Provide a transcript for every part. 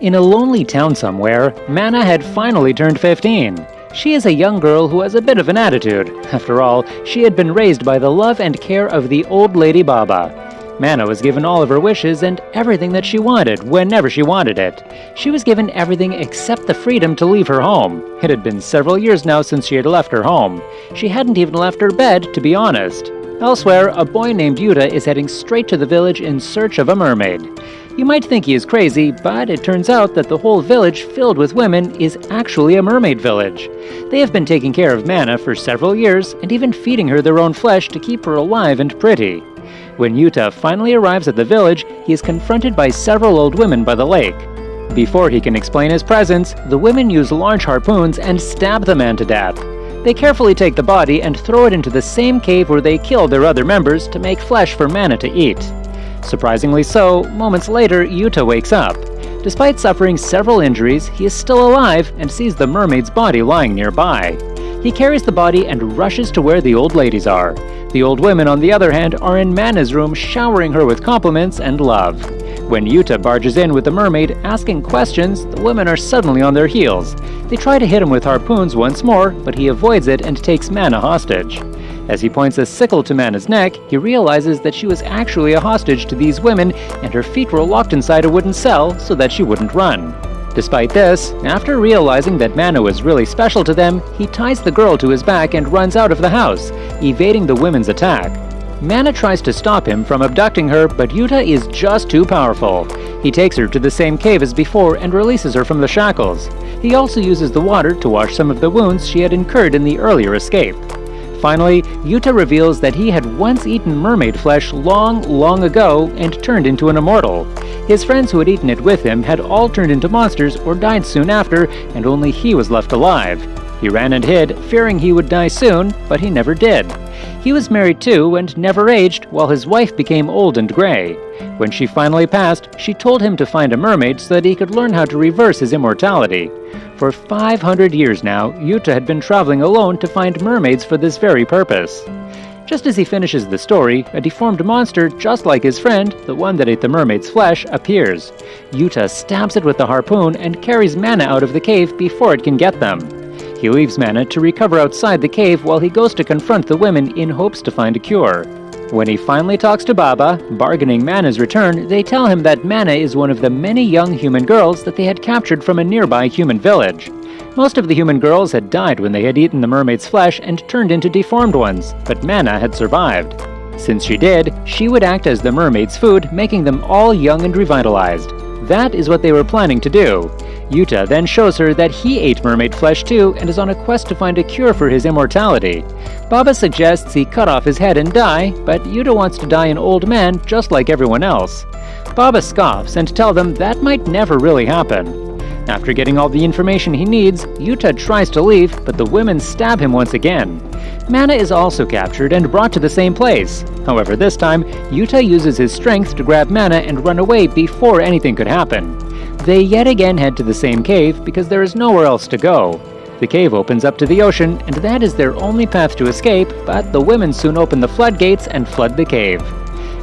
In a lonely town somewhere, Mana had finally turned 15. She is a young girl who has a bit of an attitude. After all, she had been raised by the love and care of the old lady Baba. Mana was given all of her wishes and everything that she wanted whenever she wanted it. She was given everything except the freedom to leave her home. It had been several years now since she had left her home. She hadn't even left her bed, to be honest. Elsewhere, a boy named Yuta is heading straight to the village in search of a mermaid. You might think he is crazy, but it turns out that the whole village filled with women is actually a mermaid village. They have been taking care of Mana for several years and even feeding her their own flesh to keep her alive and pretty. When Yuta finally arrives at the village, he is confronted by several old women by the lake. Before he can explain his presence, the women use large harpoons and stab the man to death. They carefully take the body and throw it into the same cave where they killed their other members to make flesh for Mana to eat. Surprisingly so, moments later, Yuta wakes up. Despite suffering several injuries, he is still alive and sees the mermaid's body lying nearby. He carries the body and rushes to where the old ladies are. The old women, on the other hand, are in Mana's room showering her with compliments and love. When Yuta barges in with the mermaid, asking questions, the women are suddenly on their heels. They try to hit him with harpoons once more, but he avoids it and takes Mana hostage. As he points a sickle to Mana's neck, he realizes that she was actually a hostage to these women and her feet were locked inside a wooden cell so that she wouldn't run. Despite this, after realizing that Mana was really special to them, he ties the girl to his back and runs out of the house, evading the women's attack. Mana tries to stop him from abducting her, but Yuta is just too powerful. He takes her to the same cave as before and releases her from the shackles. He also uses the water to wash some of the wounds she had incurred in the earlier escape. Finally, Yuta reveals that he had once eaten mermaid flesh long ago and turned into an immortal. His friends who had eaten it with him had all turned into monsters or died soon after, and only he was left alive. He ran and hid, fearing he would die soon, but he never did. He was married too and never aged, while his wife became old and gray. When she finally passed, she told him to find a mermaid so that he could learn how to reverse his immortality. For 500 years now, Yuta had been traveling alone to find mermaids for this very purpose. Just as he finishes the story, a deformed monster just like his friend, the one that ate the mermaid's flesh, appears. Yuta stabs it with the harpoon and carries Mana out of the cave before it can get them. He leaves Mana to recover outside the cave while he goes to confront the women in hopes to find a cure. When he finally talks to Baba, bargaining Mana's return, they tell him that Mana is one of the many young human girls that they had captured from a nearby human village. Most of the human girls had died when they had eaten the mermaid's flesh and turned into deformed ones, but Mana had survived. Since she did, she would act as the mermaid's food, making them all young and revitalized. That is what they were planning to do. Yuta then shows her that he ate mermaid flesh too and is on a quest to find a cure for his immortality. Baba suggests he cut off his head and die, but Yuta wants to die an old man just like everyone else. Baba scoffs and tells them that might never really happen. After getting all the information he needs, Yuta tries to leave, but the women stab him once again. Mana is also captured and brought to the same place. However, this time, Yuta uses his strength to grab Mana and run away before anything could happen. They yet again head to the same cave because there is nowhere else to go. The cave opens up to the ocean, and that is their only path to escape, but the women soon open the floodgates and flood the cave.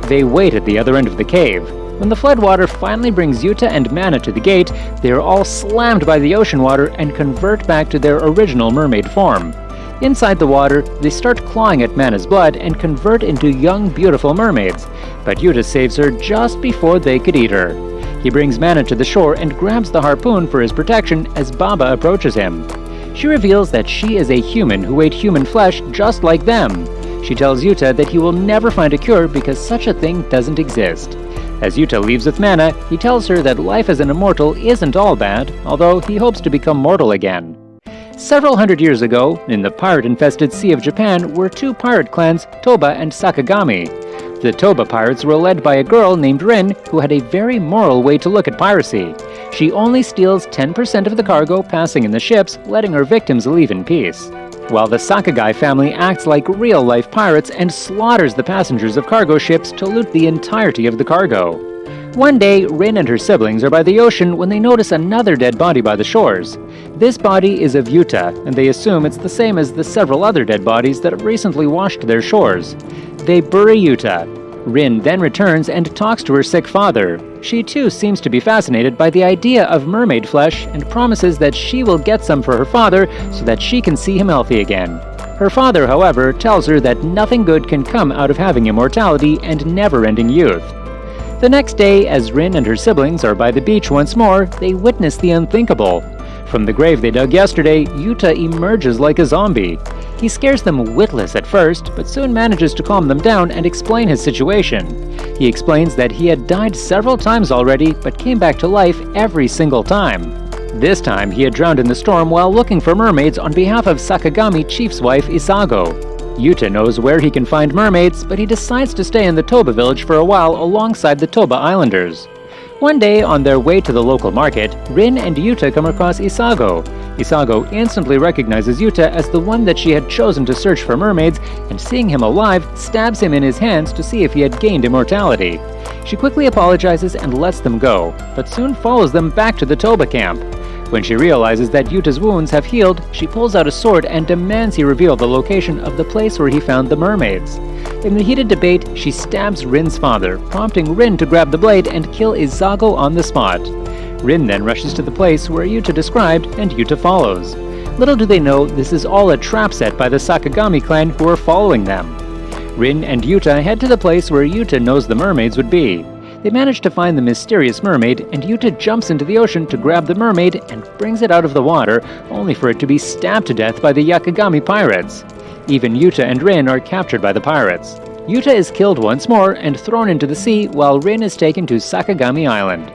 They wait at the other end of the cave. When the floodwater finally brings Yuta and Mana to the gate, they are all slammed by the ocean water and convert back to their original mermaid form. Inside the water, they start clawing at Mana's blood and convert into young, beautiful mermaids, but Yuta saves her just before they could eat her. He brings Mana to the shore and grabs the harpoon for his protection as Baba approaches him. She reveals that she is a human who ate human flesh just like them. She tells Yuta that he will never find a cure because such a thing doesn't exist. As Yuta leaves with Mana, he tells her that life as an immortal isn't all bad, although he hopes to become mortal again. Several hundred years ago, in the pirate-infested Sea of Japan, were two pirate clans, Toba and Sakagami. The Toba pirates were led by a girl named Rin, who had a very moral way to look at piracy. She only steals 10% of the cargo passing in the ships, letting her victims leave in peace. While the Sakagai family acts like real-life pirates and slaughters the passengers of cargo ships to loot the entirety of the cargo. One day, Rin and her siblings are by the ocean when they notice another dead body by the shores. This body is of Yuta, and they assume it's the same as the several other dead bodies that have recently washed their shores. They bury Yuta. Rin then returns and talks to her sick father. She too seems to be fascinated by the idea of mermaid flesh and promises that she will get some for her father so that she can see him healthy again. Her father, however, tells her that nothing good can come out of having immortality and never-ending youth. The next day, as Rin and her siblings are by the beach once more, they witness the unthinkable. From the grave they dug yesterday, Yuta emerges like a zombie. He scares them witless at first, but soon manages to calm them down and explain his situation. He explains that he had died several times already, but came back to life every single time. This time, he had drowned in the storm while looking for mermaids on behalf of Sakagami chief's wife Isago. Yuta knows where he can find mermaids, but he decides to stay in the Toba village for a while alongside the Toba Islanders. One day, on their way to the local market, Rin and Yuta come across Isago. Isago instantly recognizes Yuta as the one that she had chosen to search for mermaids, and seeing him alive, stabs him in his hands to see if he had gained immortality. She quickly apologizes and lets them go, but soon follows them back to the Toba camp. When she realizes that Yuta's wounds have healed, she pulls out a sword and demands he reveal the location of the place where he found the mermaids. In the heated debate, she stabs Rin's father, prompting Rin to grab the blade and kill Isago on the spot. Rin then rushes to the place where Yuta described, and Yuta follows. Little do they know, this is all a trap set by the Sakagami clan who are following them. Rin and Yuta head to the place where Yuta knows the mermaids would be. They manage to find the mysterious mermaid, and Yuta jumps into the ocean to grab the mermaid and brings it out of the water, only for it to be stabbed to death by the Yakagami pirates. Even Yuta and Rin are captured by the pirates. Yuta is killed once more and thrown into the sea, while Rin is taken to Sakagami Island.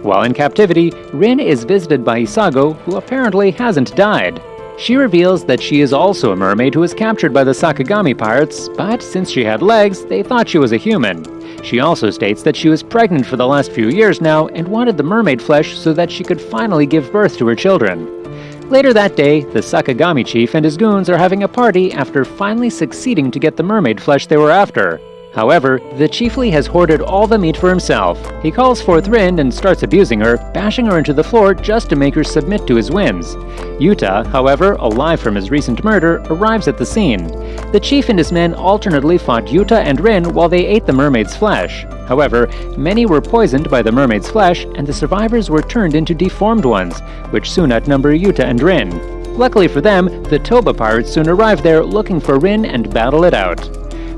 While in captivity, Rin is visited by Isago, who apparently hasn't died. She reveals that she is also a mermaid who was captured by the Sakagami pirates, but since she had legs, they thought she was a human. She also states that she was pregnant for the last few years now and wanted the mermaid flesh so that she could finally give birth to her children. Later that day, the Sakagami chief and his goons are having a party after finally succeeding to get the mermaid flesh they were after. However, the chiefly has hoarded all the meat for himself. He calls forth Rin and starts abusing her, bashing her into the floor just to make her submit to his whims. Yuta, however, alive from his recent murder, arrives at the scene. The chief and his men alternately fought Yuta and Rin while they ate the mermaid's flesh. However, many were poisoned by the mermaid's flesh, and the survivors were turned into deformed ones, which soon outnumber Yuta and Rin. Luckily for them, the Toba pirates soon arrive there looking for Rin and battle it out.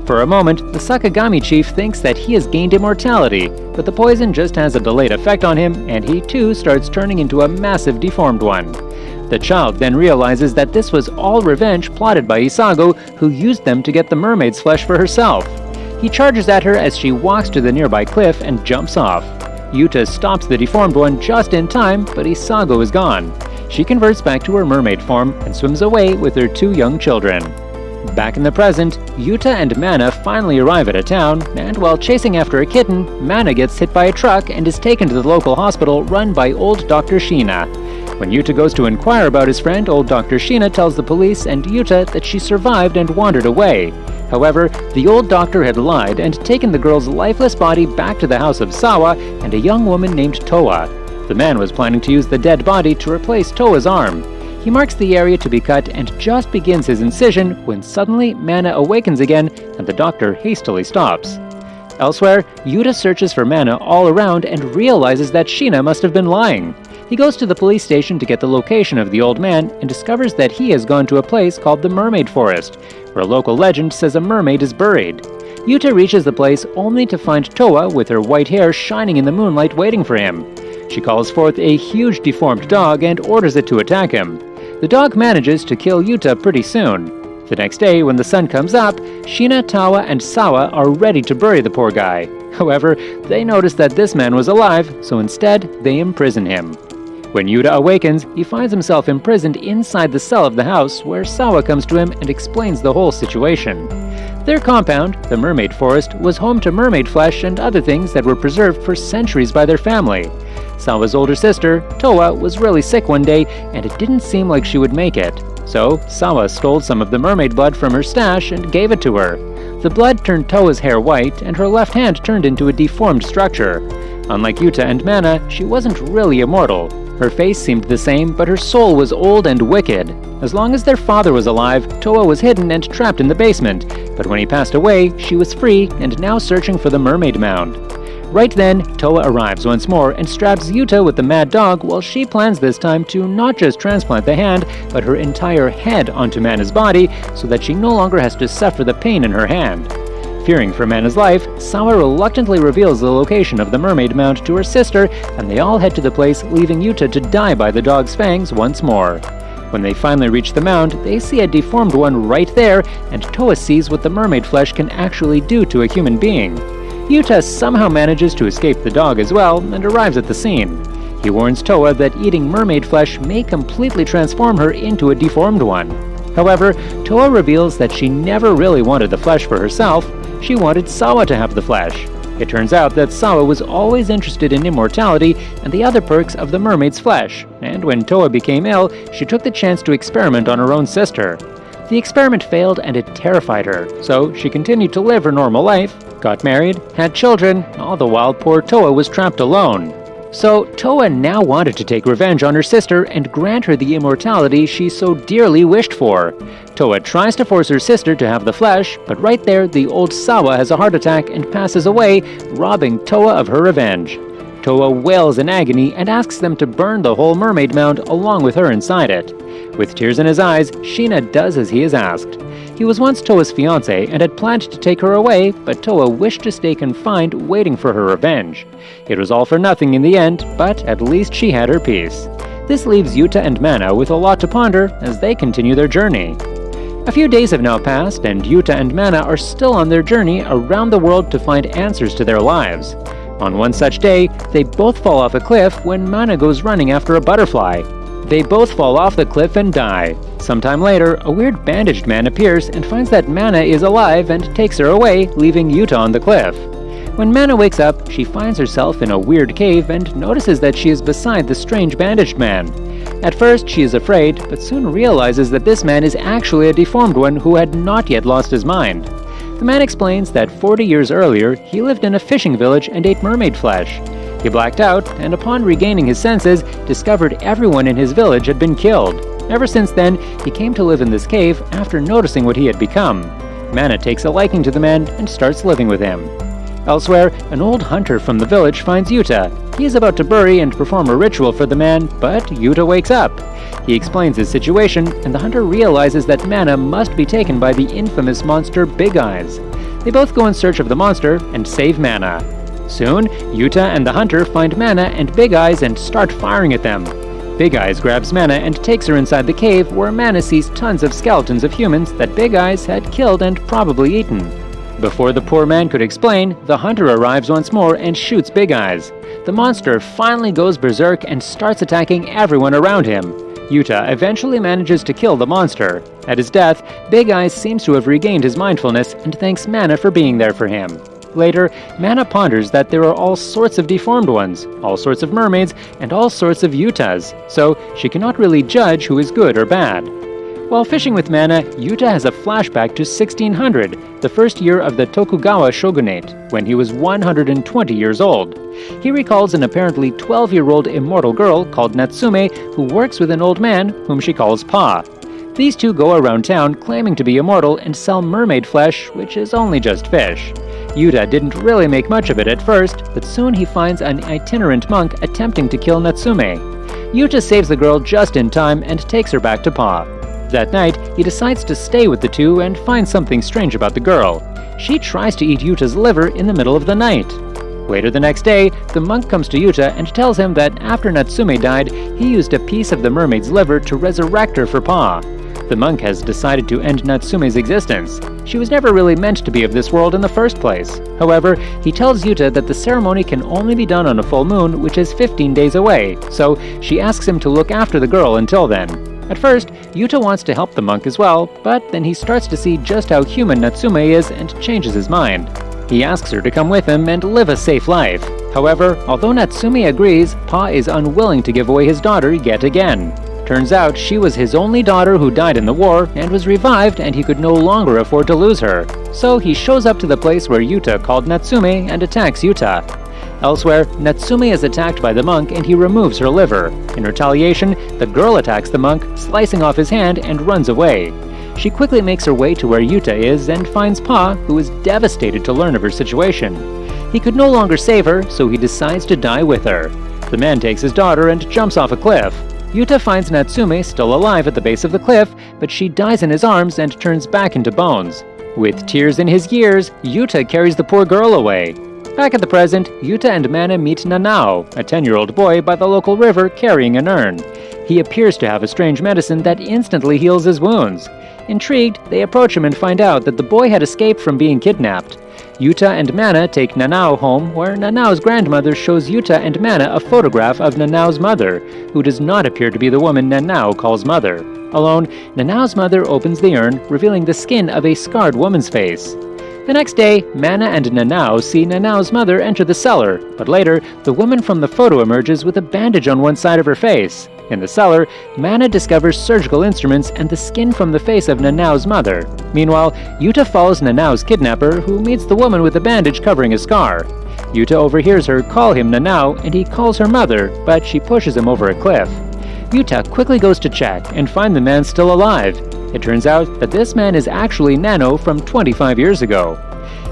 For a moment, the Sakagami chief thinks that he has gained immortality, but the poison just has a delayed effect on him, and he too starts turning into a massive deformed one. The child then realizes that this was all revenge plotted by Isago, who used them to get the mermaid's flesh for herself. He charges at her as she walks to the nearby cliff and jumps off. Yuta stops the deformed one just in time, but Isago is gone. She converts back to her mermaid form and swims away with her two young children. Back in the present, Yuta and Mana finally arrive at a town, and while chasing after a kitten, Mana gets hit by a truck and is taken to the local hospital run by old Dr. Sheena. When Yuta goes to inquire about his friend, old Dr. Sheena tells the police and Yuta that she survived and wandered away. However, the old doctor had lied and taken the girl's lifeless body back to the house of Sawa and a young woman named Toa. The man was planning to use the dead body to replace Toa's arm. He marks the area to be cut and just begins his incision when suddenly Mana awakens again and the doctor hastily stops. Elsewhere, Yuta searches for Mana all around and realizes that Sheena must have been lying. He goes to the police station to get the location of the old man and discovers that he has gone to a place called the Mermaid Forest, where a local legend says a mermaid is buried. Yuta reaches the place only to find Toa with her white hair shining in the moonlight waiting for him. She calls forth a huge deformed dog and orders it to attack him. The dog manages to kill Yuta pretty soon. The next day, when the sun comes up, Sheena, Tawa, and Sawa are ready to bury the poor guy. However, they notice that this man was alive, so instead, they imprison him. When Yuta awakens, he finds himself imprisoned inside the cell of the house, where Sawa comes to him and explains the whole situation. Their compound, the Mermaid Forest, was home to mermaid flesh and other things that were preserved for centuries by their family. Sawa's older sister, Toa, was really sick one day, and it didn't seem like she would make it. So, Sawa stole some of the mermaid blood from her stash and gave it to her. The blood turned Toa's hair white, and her left hand turned into a deformed structure. Unlike Yuta and Mana, she wasn't really immortal. Her face seemed the same, but her soul was old and wicked. As long as their father was alive, Toa was hidden and trapped in the basement, but when he passed away, she was free and now searching for the Mermaid Mound. Right then, Toa arrives once more and straps Yuta with the mad dog while she plans this time to not just transplant the hand, but her entire head onto Mana's body so that she no longer has to suffer the pain in her hand. Fearing for Mana's life, Sawa reluctantly reveals the location of the Mermaid Mound to her sister, and they all head to the place, leaving Yuta to die by the dog's fangs once more. When they finally reach the mound, they see a deformed one right there, and Toa sees what the mermaid flesh can actually do to a human being. Yuta somehow manages to escape the dog as well, and arrives at the scene. He warns Toa that eating mermaid flesh may completely transform her into a deformed one. However, Toa reveals that she never really wanted the flesh for herself. She wanted Sawa to have the flesh. It turns out that Sawa was always interested in immortality and the other perks of the mermaid's flesh, and when Toa became ill, she took the chance to experiment on her own sister. The experiment failed and it terrified her, so she continued to live her normal life, got married, had children, all the while poor Toa was trapped alone. So Toa now wanted to take revenge on her sister and grant her the immortality she so dearly wished for. Toa tries to force her sister to have the flesh, but right there the old Sawa has a heart attack and passes away, robbing Toa of her revenge. Toa wails in agony and asks them to burn the whole mermaid mound along with her inside it. With tears in his eyes, Sheena does as he is asked. He was once Toa's fiancé and had planned to take her away, but Toa wished to stay confined, waiting for her revenge. It was all for nothing in the end, but at least she had her peace. This leaves Yuta and Mana with a lot to ponder as they continue their journey. A few days have now passed, and Yuta and Mana are still on their journey around the world to find answers to their lives. On one such day, they both fall off a cliff when Mana goes running after a butterfly. They both fall off the cliff and die. Sometime later, a weird bandaged man appears and finds that Mana is alive and takes her away, leaving Yuta on the cliff. When Mana wakes up, she finds herself in a weird cave and notices that she is beside the strange bandaged man. At first, she is afraid, but soon realizes that this man is actually a deformed one who had not yet lost his mind. The man explains that 40 years earlier, he lived in a fishing village and ate mermaid flesh. He blacked out, and upon regaining his senses, discovered everyone in his village had been killed. Ever since then, he came to live in this cave after noticing what he had become. Mana takes a liking to the man and starts living with him. Elsewhere, an old hunter from the village finds Yuta. He is about to bury and perform a ritual for the man, but Yuta wakes up. He explains his situation, and the hunter realizes that Mana must be taken by the infamous monster Big Eyes. They both go in search of the monster and save Mana. Soon, Yuta and the hunter find Mana and Big Eyes and start firing at them. Big Eyes grabs Mana and takes her inside the cave where Mana sees tons of skeletons of humans that Big Eyes had killed and probably eaten. Before the poor man could explain, the hunter arrives once more and shoots Big Eyes. The monster finally goes berserk and starts attacking everyone around him. Yuta eventually manages to kill the monster. At his death, Big Eyes seems to have regained his mindfulness and thanks Mana for being there for him. Later, Mana ponders that there are all sorts of deformed ones, all sorts of mermaids, and all sorts of Yutas, so she cannot really judge who is good or bad. While fishing with Mana, Yuta has a flashback to 1600, the first year of the Tokugawa shogunate, when he was 120 years old. He recalls an apparently 12-year-old immortal girl called Natsume who works with an old man whom she calls Pa. These two go around town claiming to be immortal and sell mermaid flesh, which is only just fish. Yuta didn't really make much of it at first, but soon he finds an itinerant monk attempting to kill Natsume. Yuta saves the girl just in time and takes her back to Pa. That night, he decides to stay with the two and finds something strange about the girl. She tries to eat Yuta's liver in the middle of the night. Later the next day, the monk comes to Yuta and tells him that after Natsume died, he used a piece of the mermaid's liver to resurrect her for Pa. The monk has decided to end Natsume's existence. She was never really meant to be of this world in the first place. However, he tells Yuta that the ceremony can only be done on a full moon, which is 15 days away, so she asks him to look after the girl until then. At first, Yuta wants to help the monk as well, but then he starts to see just how human Natsume is and changes his mind. He asks her to come with him and live a safe life. However, although Natsume agrees, Pa is unwilling to give away his daughter yet again. Turns out she was his only daughter who died in the war and was revived, and he could no longer afford to lose her. So he shows up to the place where Yuta called Natsume and attacks Yuta. Elsewhere, Natsume is attacked by the monk and he removes her liver. In retaliation, the girl attacks the monk, slicing off his hand, and runs away. She quickly makes her way to where Yuta is and finds Pa, who is devastated to learn of her situation. He could no longer save her, so he decides to die with her. The man takes his daughter and jumps off a cliff. Yuta finds Natsume still alive at the base of the cliff, but she dies in his arms and turns back into bones. With tears in his ears, Yuta carries the poor girl away. Back at the present, Yuta and Mana meet Nanao, a 10-year-old boy by the local river carrying an urn. He appears to have a strange medicine that instantly heals his wounds. Intrigued, they approach him and find out that the boy had escaped from being kidnapped. Yuta and Mana take Nanao home, where Nanao's grandmother shows Yuta and Mana a photograph of Nanao's mother, who does not appear to be the woman Nanao calls mother. Alone, Nanao's mother opens the urn, revealing the skin of a scarred woman's face. The next day, Mana and Nanao see Nanao's mother enter the cellar, but later, the woman from the photo emerges with a bandage on one side of her face. In the cellar, Mana discovers surgical instruments and the skin from the face of Nanao's mother. Meanwhile, Yuta follows Nanao's kidnapper, who meets the woman with the bandage covering a scar. Yuta overhears her call him Nanao, and he calls her mother, but she pushes him over a cliff. Yuta quickly goes to check and finds the man still alive. It turns out that this man is actually Nano from 25 years ago.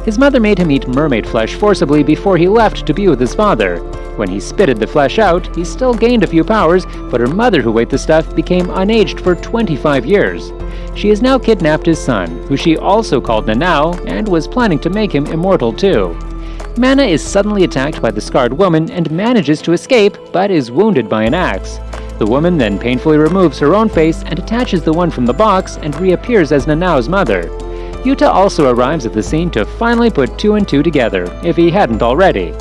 His mother made him eat mermaid flesh forcibly before he left to be with his father. When he spitted the flesh out, he still gained a few powers, but her mother who ate the stuff became unaged for 25 years. She has now kidnapped his son, who she also called Nanao, and was planning to make him immortal too. Mana is suddenly attacked by the scarred woman and manages to escape, but is wounded by an axe. The woman then painfully removes her own face and attaches the one from the box and reappears as Nanao's mother. Yuta also arrives at the scene to finally put two and two together, if he hadn't already.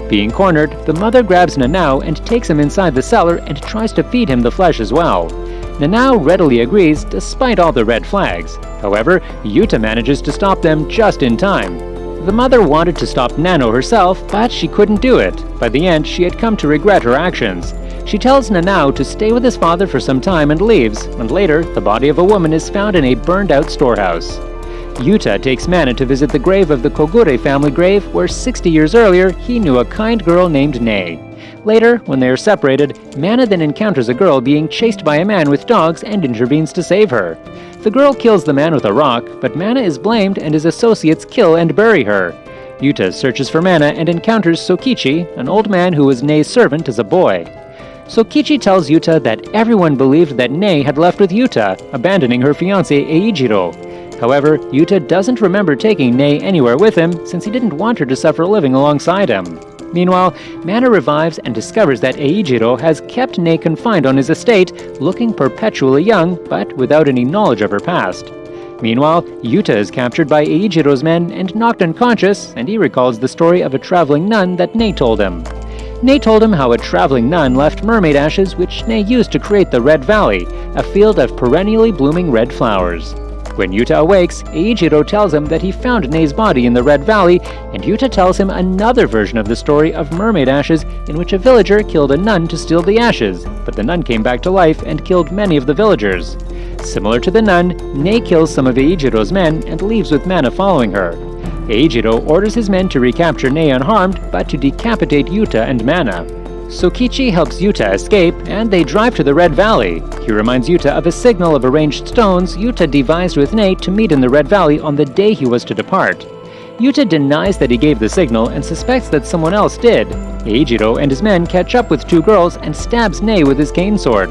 Being cornered, the mother grabs Nanao and takes him inside the cellar and tries to feed him the flesh as well. Nanao readily agrees, despite all the red flags. However, Yuta manages to stop them just in time. The mother wanted to stop Nano herself, but she couldn't do it. By the end, she had come to regret her actions. She tells Nanao to stay with his father for some time and leaves, and later, the body of a woman is found in a burned-out storehouse. Yuta takes Mana to visit the grave of the Kogure family grave, where 60 years earlier, he knew a kind girl named Nei. Later, when they are separated, Mana then encounters a girl being chased by a man with dogs and intervenes to save her. The girl kills the man with a rock, but Mana is blamed and his associates kill and bury her. Yuta searches for Mana and encounters Sokichi, an old man who was Nei's servant as a boy. Sokichi tells Yuta that everyone believed that Nei had left with Yuta, abandoning her fiancé Eijiro. However, Yuta doesn't remember taking Nei anywhere with him since he didn't want her to suffer living alongside him. Meanwhile, Mana revives and discovers that Eijiro has kept Nei confined on his estate, looking perpetually young, but without any knowledge of her past. Meanwhile, Yuta is captured by Eijiro's men and knocked unconscious, and he recalls the story of a traveling nun that Nei told him. Nei told him how a traveling nun left mermaid ashes which Nei used to create the Red Valley, a field of perennially blooming red flowers. When Yuta awakes, Eijiro tells him that he found Nei's body in the Red Valley, and Yuta tells him another version of the story of mermaid ashes in which a villager killed a nun to steal the ashes, but the nun came back to life and killed many of the villagers. Similar to the nun, Nei kills some of Eijiro's men and leaves with Mana following her. Eijiro orders his men to recapture Nei unharmed, but to decapitate Yuta and Mana. Sokichi helps Yuta escape, and they drive to the Red Valley. He reminds Yuta of a signal of arranged stones Yuta devised with Nei to meet in the Red Valley on the day he was to depart. Yuta denies that he gave the signal and suspects that someone else did. Eijiro and his men catch up with two girls and stabs Nei with his cane sword.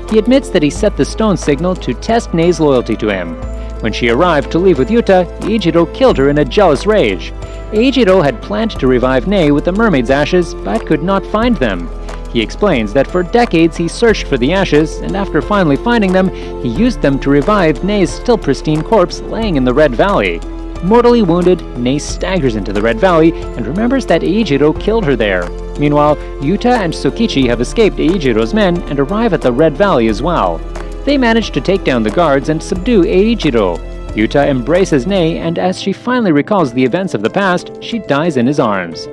He admits that he set the stone signal to test Nei's loyalty to him. When she arrived to leave with Yuta, Eijiro killed her in a jealous rage. Eijiro had planned to revive Nei with the mermaid's ashes, but could not find them. He explains that for decades he searched for the ashes, and after finally finding them, he used them to revive Nei's still pristine corpse laying in the Red Valley. Mortally wounded, Nei staggers into the Red Valley and remembers that Eijiro killed her there. Meanwhile, Yuta and Sokichi have escaped Eijiro's men and arrive at the Red Valley as well. They manage to take down the guards and subdue Eijiro. Yuta embraces Nei, and as she finally recalls the events of the past, she dies in his arms.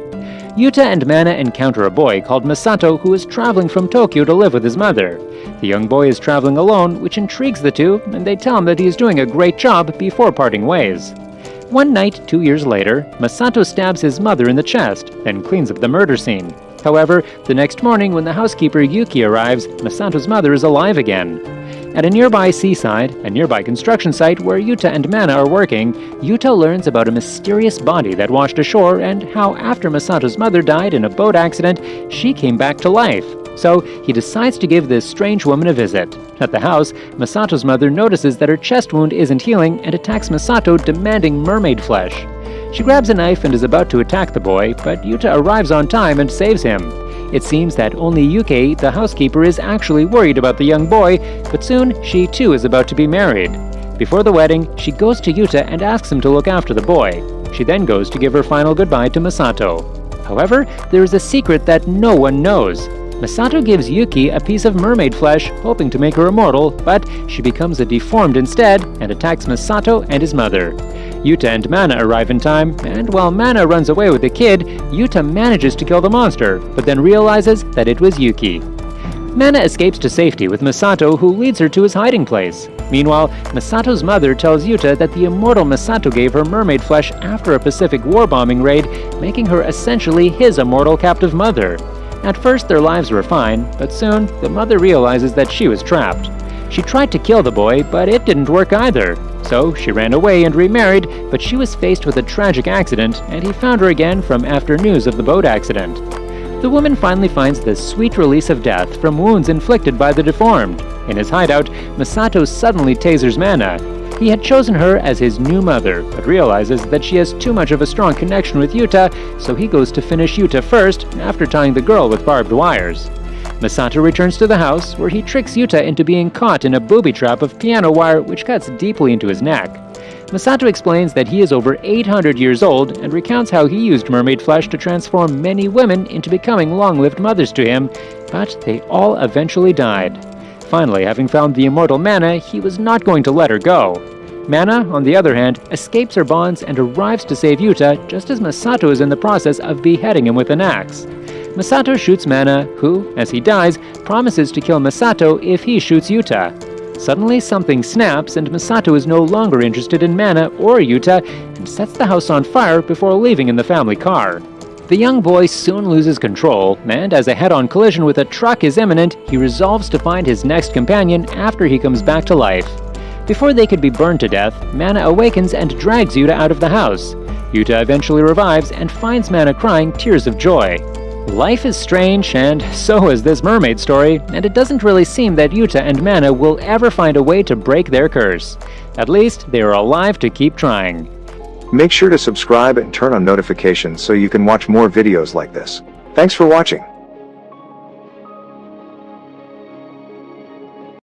Yuta and Mana encounter a boy called Masato who is traveling from Tokyo to live with his mother. The young boy is traveling alone, which intrigues the two, and they tell him that he is doing a great job before parting ways. One night, 2 years later, Masato stabs his mother in the chest, then cleans up the murder scene. However, the next morning when the housekeeper Yuki arrives, Masato's mother is alive again. At a nearby seaside, a nearby construction site where Yuta and Mana are working, Yuta learns about a mysterious body that washed ashore and how after Masato's mother died in a boat accident, she came back to life. So he decides to give this strange woman a visit. At the house, Masato's mother notices that her chest wound isn't healing and attacks Masato, demanding mermaid flesh. She grabs a knife and is about to attack the boy, but Yuta arrives on time and saves him. It seems that only Yuki, the housekeeper, is actually worried about the young boy, but soon she too is about to be married. Before the wedding, she goes to Yuta and asks him to look after the boy. She then goes to give her final goodbye to Masato. However, there is a secret that no one knows. Masato gives Yuki a piece of mermaid flesh, hoping to make her immortal, but she becomes a deformed instead and attacks Masato and his mother. Yuta and Mana arrive in time, and while Mana runs away with the kid, Yuta manages to kill the monster, but then realizes that it was Yuki. Mana escapes to safety with Masato, who leads her to his hiding place. Meanwhile, Masato's mother tells Yuta that the immortal Masato gave her mermaid flesh after a Pacific War bombing raid, making her essentially his immortal captive mother. At first, their lives were fine, but soon, the mother realizes that she was trapped. She tried to kill the boy, but it didn't work either. So she ran away and remarried, but she was faced with a tragic accident, and he found her again from after news of the boat accident. The woman finally finds the sweet release of death from wounds inflicted by the deformed. In his hideout, Masato suddenly tasers Mana. He had chosen her as his new mother, but realizes that she has too much of a strong connection with Yuta, so he goes to finish Yuta first, after tying the girl with barbed wires. Masato returns to the house, where he tricks Yuta into being caught in a booby trap of piano wire which cuts deeply into his neck. Masato explains that he is over 800 years old and recounts how he used mermaid flesh to transform many women into becoming long-lived mothers to him, but they all eventually died. Finally, having found the immortal Mana, he was not going to let her go. Mana, on the other hand, escapes her bonds and arrives to save Yuta just as Masato is in the process of beheading him with an axe. Masato shoots Mana, who, as he dies, promises to kill Masato if he shoots Yuta. Suddenly, something snaps and Masato is no longer interested in Mana or Yuta and sets the house on fire before leaving in the family car. The young boy soon loses control, and as a head-on collision with a truck is imminent, he resolves to find his next companion after he comes back to life. Before they could be burned to death, Mana awakens and drags Yuta out of the house. Yuta eventually revives and finds Mana crying tears of joy. Life is strange, and so is this mermaid story, and it doesn't really seem that Yuta and Mana will ever find a way to break their curse. At least, they are alive to keep trying. Make sure to subscribe and turn on notifications so you can watch more videos like this. Thanks for watching.